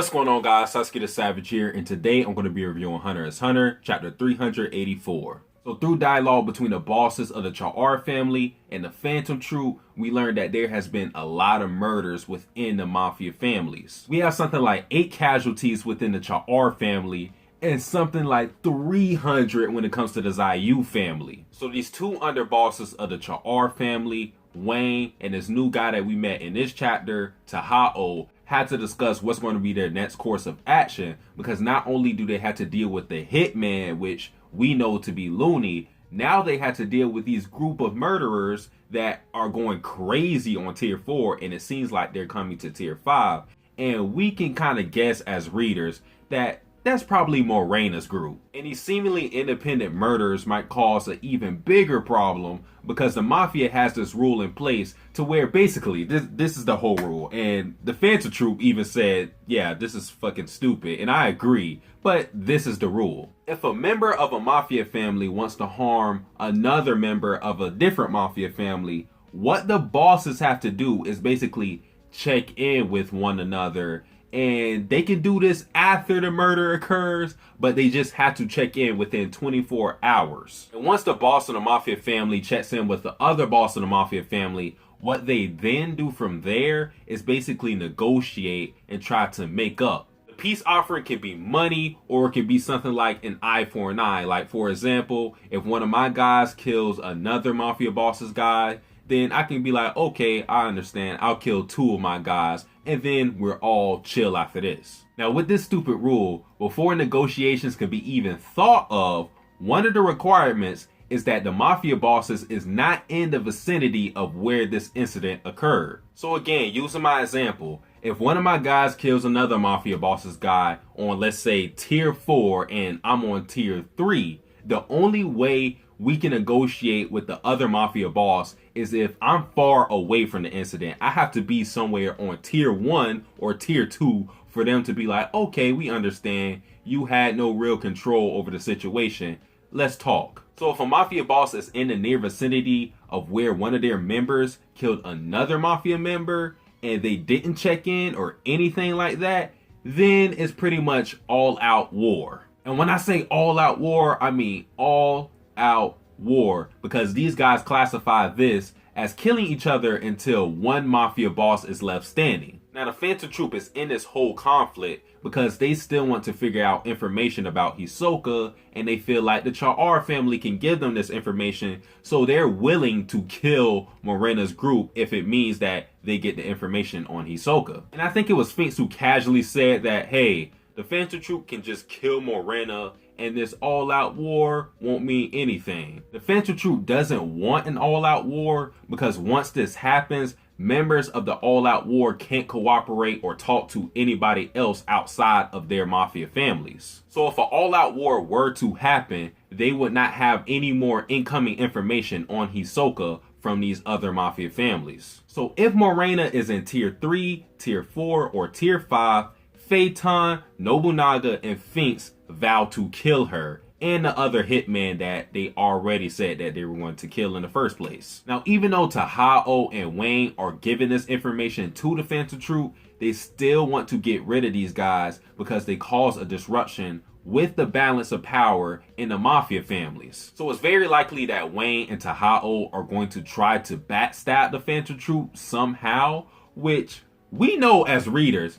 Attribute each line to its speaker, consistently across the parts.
Speaker 1: What's going on, guys? Satsuki the Savage here, and today I'm going to be reviewing Hunter x Hunter, chapter 384. So through dialogue between the bosses of the Cha'ar family and the Phantom Troop, we learned that there has been a lot of murders within the Mafia families. We have something like 8 casualties within the Cha'ar family, and something like 300 when it comes to the Zayu family. So these two underbosses of the Cha'ar family, Wayne, and this new guy that we met in this chapter, Tahao, had to discuss what's going to be their next course of action, because not only do they have to deal with the hitman, which we know to be loony, now they had to deal with these group of murderers that are going crazy on tier 4, and it seems like they're coming to tier 5. And we can kind of guess as readers that that's probably Morena's group. And these seemingly independent murders might cause an even bigger problem, because the Mafia has this rule in place to where basically this is the whole rule. And the Phantom Troop even said, yeah, this is fucking stupid. And I agree, but this is the rule. If a member of a Mafia family wants to harm another member of a different Mafia family, what the bosses have to do is basically check in with one another. And they can do this after the murder occurs, but they just have to check in within 24 hours. And once the boss of the Mafia family checks in with the other boss of the Mafia family, what they then do from there is basically negotiate and try to make up. The peace offering can be money, or it can be something like an eye for an eye. Like, for example, if one of my guys kills another Mafia boss's guy, then I can be like, okay, I understand. I'll kill 2 of my guys, and then we're all chill after this. Now, with this stupid rule, before negotiations can be even thought of, one of the requirements is that the Mafia bosses is not in the vicinity of where this incident occurred. So again, using my example, if one of my guys kills another Mafia boss's guy on, let's say, tier 4 and I'm on tier 3, the only way we can negotiate with the other Mafia boss is if I'm far away from the incident. I have to be somewhere on tier 1 or tier 2 for them to be like, okay, we understand. You had no real control over the situation. Let's talk. So if a Mafia boss is in the near vicinity of where one of their members killed another Mafia member and they didn't check in or anything like that, then it's pretty much all out war. And when I say all out war, I mean all out war, because these guys classify this as killing each other until one Mafia boss is left standing. Now the Phantom Troop is in this whole conflict because they still want to figure out information about Hisoka, and they feel like the Cha'ar family can give them this information, so they're willing to kill Morena's group if it means that they get the information on Hisoka. And I think it was Sphinx who casually said that, hey, the Phantom Troop can just kill Morena and this all-out war won't mean anything. The Phantom Troop doesn't want an all-out war, because once this happens, members of the all-out war can't cooperate or talk to anybody else outside of their Mafia families. So if an all-out war were to happen, they would not have any more incoming information on Hisoka from these other Mafia families. So if Morena is in tier 3, tier 4, or tier 5, Phaeton, Nobunaga, and Sphinx vow to kill her and the other hitman that they already said that they were going to kill in the first place. Now, even though Tahao and Wayne are giving this information to the Phantom Troop, they still want to get rid of these guys because they cause a disruption with the balance of power in the Mafia families. So it's very likely that Wayne and Tahao are going to try to backstab the Phantom Troop somehow, which we know as readers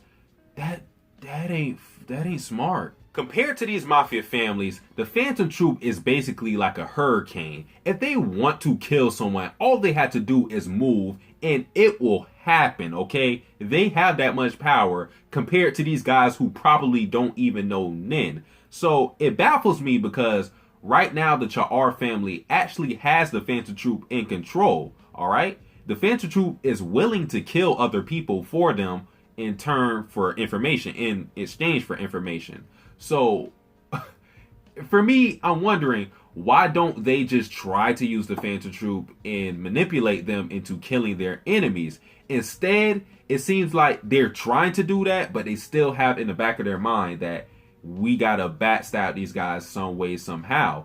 Speaker 1: that ain't smart. Compared to these Mafia families, the Phantom Troop is basically like a hurricane. If they want to kill someone, all they have to do is move and it will happen, okay? They have that much power compared to these guys who probably don't even know Nin. So it baffles me, because right now the Cha'ar family actually has the Phantom Troop in control, alright? The Phantom Troop is willing to kill other people for them in turn for information, in exchange for information. So for me, I'm wondering, why don't they just try to use the Phantom Troop and manipulate them into killing their enemies? Instead, it seems like they're trying to do that, but they still have in the back of their mind that we gotta backstab these guys some way, somehow.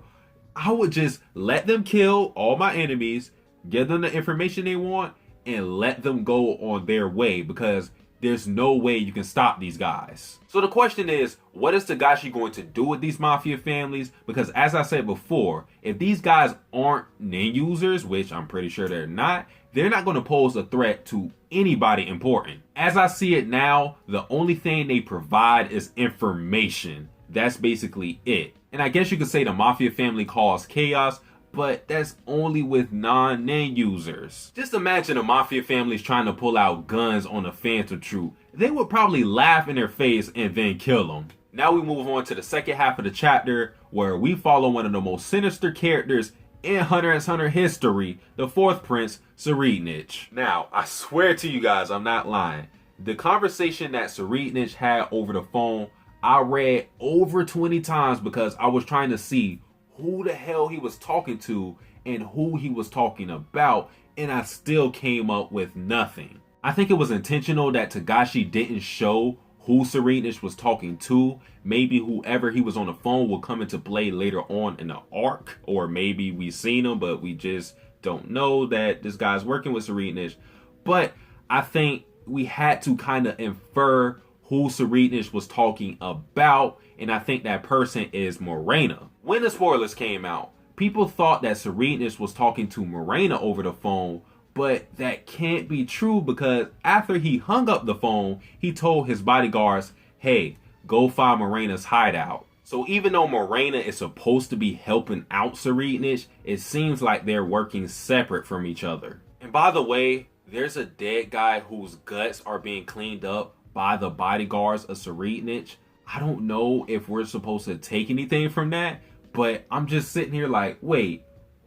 Speaker 1: I would just let them kill all my enemies, give them the information they want, and let them go on their way, because there's no way you can stop these guys. So the question is, what is Togashi going to do with these mafia families? Because as I said before, if these guys aren't nin users, which I'm pretty sure they're not going to pose a threat to anybody important. As I see it now, the only thing they provide is information. That's basically it. And I guess you could say the mafia family cause chaos, but that's only with non-nin users. Just imagine a mafia family's trying to pull out guns on a phantom troop. They would probably laugh in their face and then kill them. Now we move on to the second half of the chapter, where we follow one of the most sinister characters in Hunter x Hunter history, the fourth prince, Sareetnich. Now, I swear to you guys, I'm not lying. The conversation that Sareetnich had over the phone, I read over 20 times because I was trying to see who the hell he was talking to and who he was talking about, and I still came up with nothing. I think it was intentional that Togashi didn't show who Sareetnich was talking to. Maybe whoever he was on the phone will come into play later on in the arc, or maybe we've seen him but we just don't know that this guy's working with Sareetnich. But I think we had to kind of infer who Sareetnich was talking about, and I think that person is Morena. When the spoilers came out, people thought that Sareetnich was talking to Morena over the phone, but that can't be true because after he hung up the phone, he told his bodyguards, hey, go find Morena's hideout. So even though Morena is supposed to be helping out Sareetnich, it seems like they're working separate from each other. And by the way, there's a dead guy whose guts are being cleaned up by the bodyguards of Sareetnich. I don't know if we're supposed to take anything from that, but I'm just sitting here like, wait,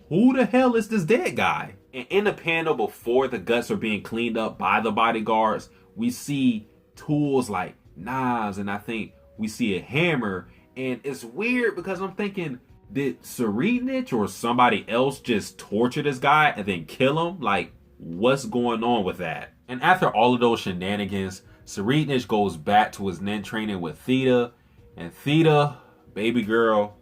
Speaker 1: who the hell is this dead guy? And in the panel before the guts are being cleaned up by the bodyguards, we see tools like knives, and I think we see a hammer. And it's weird because I'm thinking, did Sareetnich or somebody else just torture this guy and then kill him? Like, what's going on with that? And after all of those shenanigans, Sareetnich goes back to his nin training with Theta, and Theta, baby girl,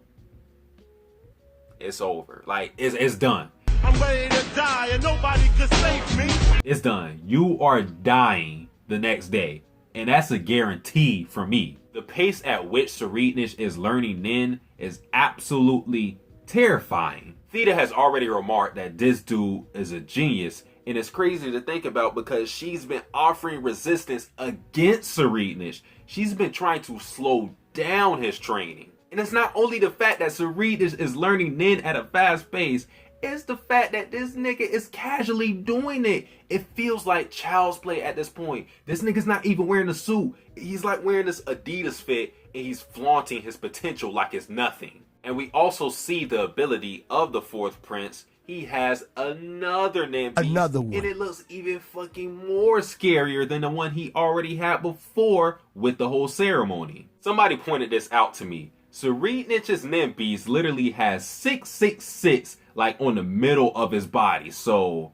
Speaker 1: it's over. Like, it's done.
Speaker 2: I'm ready to die and nobody can save me.
Speaker 1: It's done. You are dying the next day, and that's a guarantee for me. The pace at which Sareetnich is learning nin is absolutely terrifying. Theta has already remarked that this dude is a genius, and it's crazy to think about because she's been offering resistance against Sareetnich. She's been trying to slow down his training. And it's not only the fact that Sareetnich is learning nin at a fast pace, it's the fact that this nigga is casually doing it. It feels like child's play at this point. This nigga's not even wearing a suit. He's like wearing this Adidas fit, and he's flaunting his potential like it's nothing. And we also see the ability of the fourth prince. He has another nin piece,
Speaker 2: Another one.
Speaker 1: and it looks even fucking more scarier than the one he already had before with the whole ceremony. Somebody pointed this out to me. Sareetnich's nin piece literally has 666 like on the middle of his body. So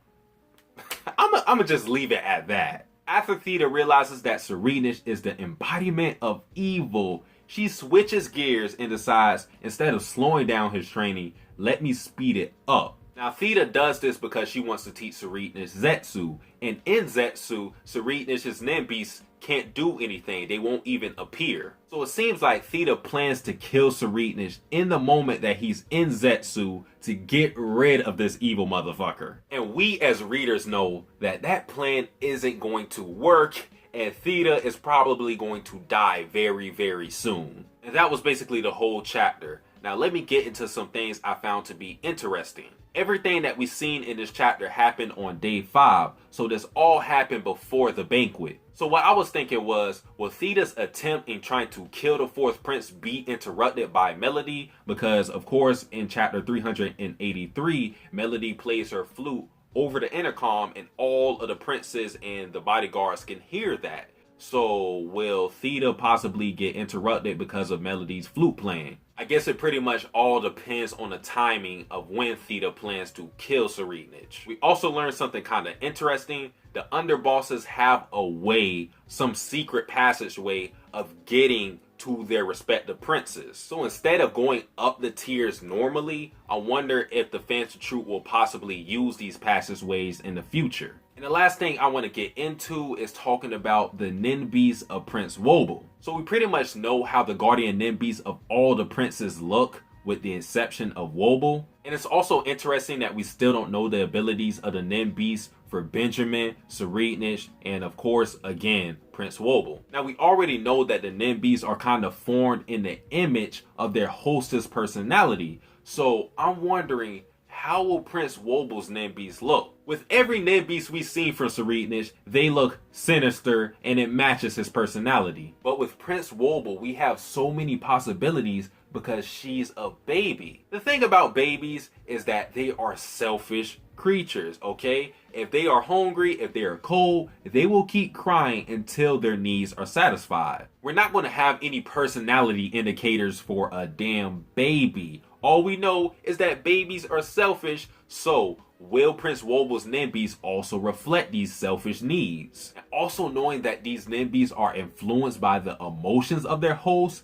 Speaker 1: I'ma just leave it at that. After Theta realizes that Sareetnich is the embodiment of evil, she switches gears and decides, instead of slowing down his training, let me speed it up. Now Theta does this because she wants to teach Sareetnich Zetsu, and in Zetsu, Sareetnich's nin beasts can't do anything. They won't even appear. So it seems like Theta plans to kill Sareetnich in the moment that he's in Zetsu to get rid of this evil motherfucker. And we as readers know that that plan isn't going to work, and Theta is probably going to die very, very soon. And that was basically the whole chapter. Now let me get into some things I found to be interesting. Everything that we've seen in this chapter happened on day 5, so this all happened before the banquet. So what I was thinking was, will Theta's attempt in trying to kill the fourth prince be interrupted by Melody? Because of course in chapter 383, Melody plays her flute over the intercom and all of the princes and the bodyguards can hear that. So will Theta possibly get interrupted because of Melody's flute playing? I guess it pretty much all depends on the timing of when Theta plans to kill Sareetnich. We also learned something kind of interesting. The underbosses have a way, some secret passageway of getting to their respective princes. So instead of going up the tiers normally, I wonder if the Phantom Troop will possibly use these passageways in the future. And the last thing I want to get into is talking about the Ninbis of Prince Wobble. So we pretty much know how the guardian Ninbis of all the princes look, with the exception of Wobble. And it's also interesting that we still don't know the abilities of the Ninbis for Benjamin, Serednish, and of course, again, Prince Wobble. Now, we already know that the Ninbis are kind of formed in the image of their hostess personality. So I'm wondering, how will Prince Wobble's Ninbis look? With every Ninbis we've seen from Serednish, they look sinister and it matches his personality. But with Prince Wobble, we have so many possibilities because she's a baby. The thing about babies is that they are selfish creatures, okay? If they are hungry, if they are cold, they will keep crying until their needs are satisfied. We're not going to have any personality indicators for a damn baby. All we know is that babies are selfish, so will Prince Wobble's Ninbis also reflect these selfish needs? And also knowing that these Ninbis are influenced by the emotions of their hosts,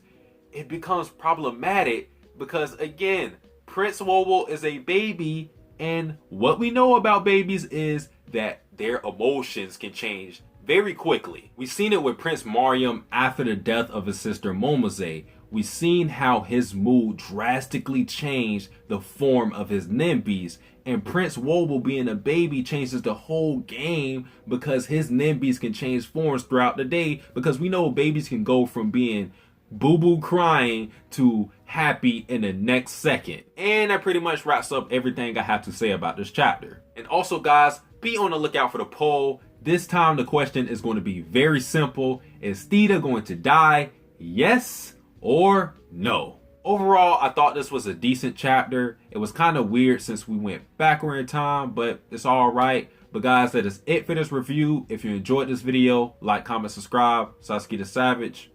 Speaker 1: it becomes problematic because, again, Prince Wobble is a baby, and what we know about babies is that their emotions can change very quickly. We've seen it with Prince Mariam after the death of his sister Momose. We've seen how his mood drastically changed the form of his Ninbis, and Prince Wobble being a baby changes the whole game because his Ninbis can change forms throughout the day, because we know babies can go from being boo-boo crying to happy in the next second. And that pretty much wraps up everything I have to say about this chapter. And also, guys, be on the lookout for the poll. This time the question is going to be very simple. Is Theta going to die? Yes or no? Overall, I thought this was a decent chapter. It was kind of weird since we went backward in time, but it's all right. But guys, that is it for this review. If you enjoyed this video, like, comment, subscribe. Satsuki the Savage.